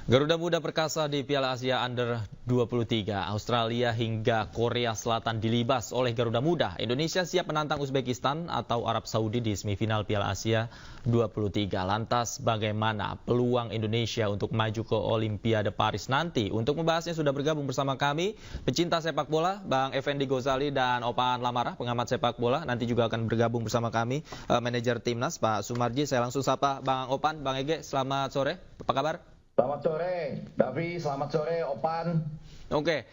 Garuda Muda perkasa di Piala Asia Under 23, Australia hingga Korea Selatan dilibas oleh Garuda Muda. Indonesia siap menantang Uzbekistan atau Arab Saudi di semifinal Piala Asia 23. Lantas bagaimana peluang Indonesia untuk maju ke Olimpiade Paris nanti? Untuk membahasnya sudah bergabung bersama kami pecinta sepak bola, Bang Effendi Ghazali dan Opan Lamarah, pengamat sepak bola. Nanti juga akan bergabung bersama kami manajer Timnas, Pak Sumarji. Saya langsung sapa Bang Opan, Bang Ege, selamat sore. Apa kabar? Selamat sore, Davi. Selamat sore, Opan. Oke,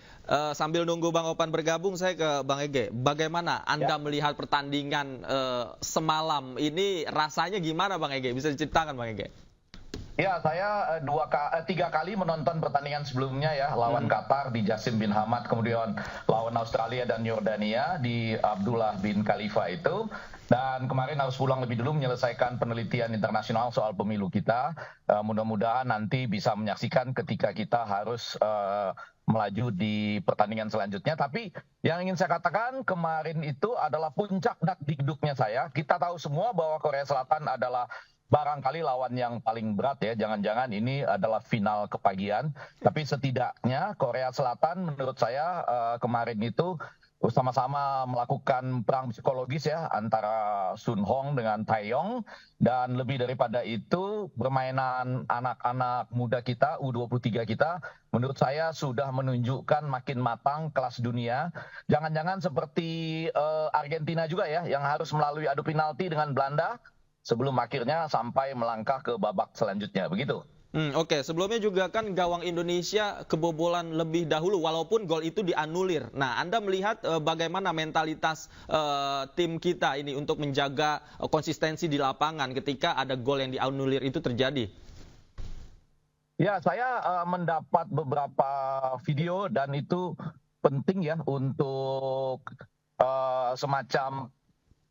sambil nunggu Bang Opan bergabung, saya ke Bang Ege. Bagaimana Anda melihat pertandingan semalam ini? Rasanya gimana, Bang Ege? Bisa diceritakan, Bang Ege? Ya, saya 3 kali menonton pertandingan sebelumnya ya, lawan Qatar di Jassim bin Hamad, kemudian lawan Australia dan Yordania di Abdullah bin Khalifa itu. Dan kemarin harus pulang lebih dulu menyelesaikan penelitian internasional soal pemilu kita. Mudah-mudahan nanti bisa menyaksikan ketika kita harus melaju di pertandingan selanjutnya. Tapi yang ingin saya katakan kemarin itu adalah puncak dakdikduknya saya. Kita tahu semua bahwa Korea Selatan adalah barangkali lawan yang paling berat ya. Jangan-jangan ini adalah final kepagian. Tapi setidaknya Korea Selatan menurut saya kemarin itu sama-sama melakukan perang psikologis ya antara Sun Hong dengan Taeyong, dan lebih daripada itu permainan anak-anak muda kita U23 kita menurut saya sudah menunjukkan makin matang kelas dunia. Jangan-jangan seperti Argentina juga ya yang harus melalui adu penalti dengan Belanda sebelum akhirnya sampai melangkah ke babak selanjutnya, begitu. Oke, sebelumnya juga kan gawang Indonesia kebobolan lebih dahulu walaupun gol itu dianulir. Nah, Anda melihat bagaimana mentalitas tim kita ini untuk menjaga konsistensi di lapangan ketika ada gol yang dianulir itu terjadi? Ya, saya mendapat beberapa video dan itu penting ya untuk semacam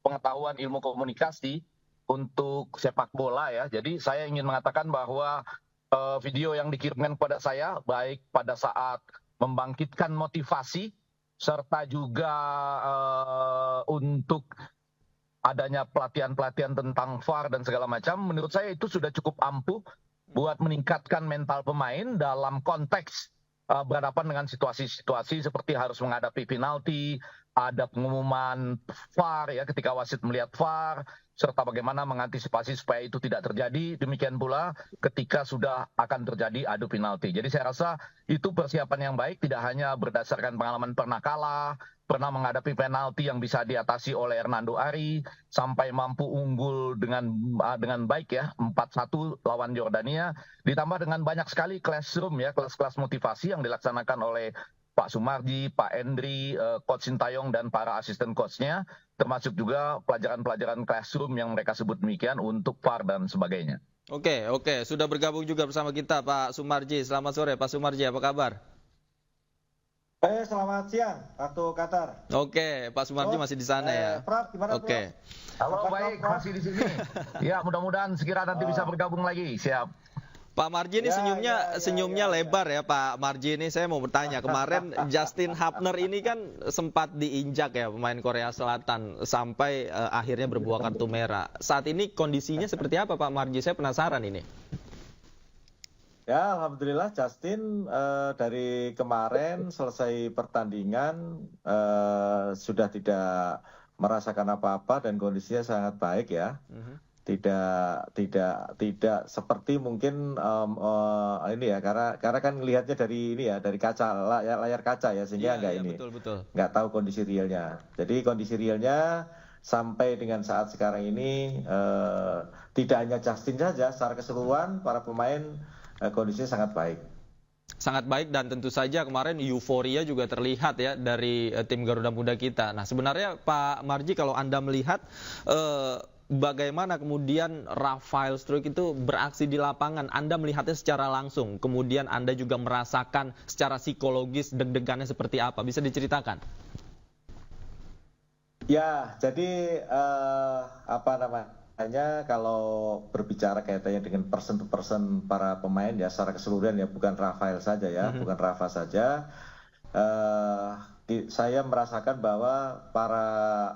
pengetahuan ilmu komunikasi untuk sepak bola ya. Jadi saya ingin mengatakan bahwa video yang dikirimkan kepada saya baik pada saat membangkitkan motivasi serta juga untuk adanya pelatihan-pelatihan tentang VAR dan segala macam, menurut saya itu sudah cukup ampuh buat meningkatkan mental pemain dalam konteks berhadapan dengan situasi-situasi seperti harus menghadapi penalti, ada pengumuman VAR ya ketika wasit melihat VAR, serta bagaimana mengantisipasi supaya itu tidak terjadi. Demikian pula ketika sudah akan terjadi adu penalti. Jadi saya rasa itu persiapan yang baik, tidak hanya berdasarkan pengalaman pernah kalah, pernah menghadapi penalti yang bisa diatasi oleh Hernando Ari, sampai mampu unggul dengan baik ya 4-1 lawan Yordania, ditambah dengan banyak sekali classroom ya, kelas-kelas motivasi yang dilaksanakan oleh Pak Sumarji, Pak Endri, Coach Sintayong dan para asisten coachnya, termasuk juga pelajaran-pelajaran classroom yang mereka sebut demikian untuk VAR dan sebagainya. Oke, sudah bergabung juga bersama kita Pak Sumarji. Selamat sore Pak Sumarji, apa kabar? Selamat siang, waktu Qatar. Oke, Pak Sumarji masih di sana ya. Prof, gimana Oke. Halo, baik, masih di sini. Ya, mudah-mudahan segera nanti bisa bergabung lagi. Siap. Pak Marji ini senyumnya lebar ya Pak Marji ini. Saya mau bertanya, kemarin Justin Hapner ini kan sempat diinjak ya pemain Korea Selatan sampai akhirnya berbuah kartu merah. Saat ini kondisinya seperti apa Pak Marji? Saya penasaran ini. Ya, alhamdulillah Justin dari kemarin selesai pertandingan sudah tidak merasakan apa-apa dan kondisinya sangat baik ya. Tidak seperti mungkin ini ya, karena kan lihatnya dari ini ya, dari kaca layar kaca ya, sehingga nggak tahu kondisi realnya. Jadi kondisi realnya sampai dengan saat sekarang ini tidak hanya Justin saja, secara keseluruhan para pemain kondisinya sangat baik. Sangat baik, dan tentu saja kemarin euforia juga terlihat ya dari tim Garuda Muda kita. Nah, sebenarnya Pak Marji, kalau Anda melihat bagaimana kemudian Rafael Struijk itu beraksi di lapangan, Anda melihatnya secara langsung, kemudian Anda juga merasakan secara psikologis deg-degannya seperti apa, bisa diceritakan? Ya, jadi kalau berbicara kaitannya dengan person to person para pemain ya secara keseluruhan ya, bukan Rafael saja ya, bukan Rafa saja. Saya merasakan bahwa para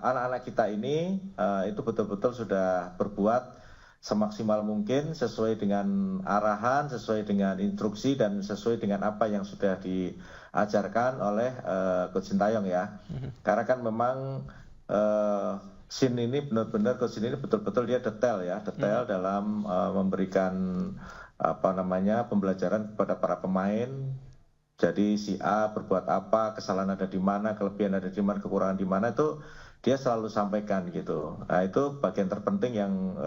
anak-anak kita ini itu betul-betul sudah berbuat semaksimal mungkin sesuai dengan arahan, sesuai dengan instruksi dan sesuai dengan apa yang sudah diajarkan oleh Coach Sintayong ya. Karena kan memang scene ini benar-benar Coach ini betul-betul dia detail dalam memberikan pembelajaran kepada para pemain. Jadi si A berbuat apa, kesalahan ada di mana, kelebihan ada di mana, kekurangan di mana, itu dia selalu sampaikan gitu. Nah itu bagian terpenting yang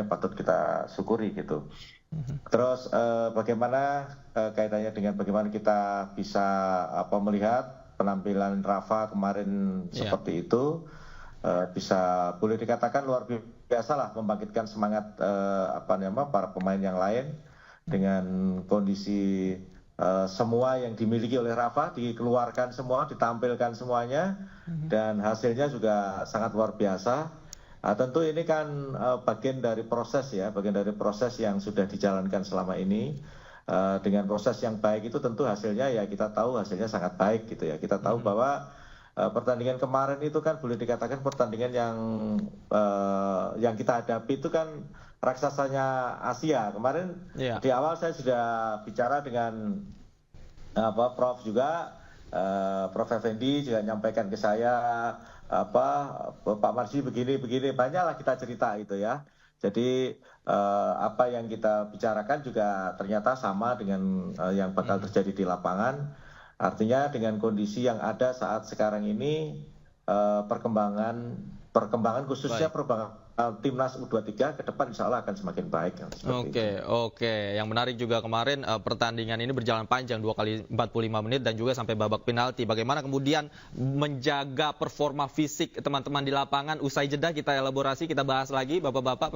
patut kita syukuri gitu. Terus bagaimana kaitannya dengan bagaimana kita bisa melihat penampilan Rafa kemarin seperti itu, bisa boleh dikatakan luar biasa lah, membangkitkan semangat para pemain yang lain dengan kondisi semua yang dimiliki oleh Rafa dikeluarkan semua, ditampilkan semuanya, dan hasilnya juga sangat luar biasa. Tentu ini kan bagian dari proses yang sudah dijalankan selama ini. Dengan proses yang baik itu tentu hasilnya ya kita tahu hasilnya sangat baik gitu ya. Kita tahu bahwa pertandingan kemarin itu kan boleh dikatakan pertandingan yang kita hadapi itu kan raksasanya Asia. Kemarin di awal saya sudah bicara dengan Prof juga, Prof Effendi juga nyampaikan ke saya Pak Marsy begini banyaklah kita cerita itu ya. Jadi apa yang kita bicarakan juga ternyata sama dengan yang bakal terjadi di lapangan. Artinya dengan kondisi yang ada saat sekarang ini perkembangan khususnya perkembangan timnas U23 ke depan insya Allah akan semakin baik. Oke. Yang menarik juga kemarin pertandingan ini berjalan panjang 2 kali 45 menit dan juga sampai babak penalti. Bagaimana kemudian menjaga performa fisik teman-teman di lapangan? Usai jeda kita elaborasi, kita bahas lagi Bapak-bapak.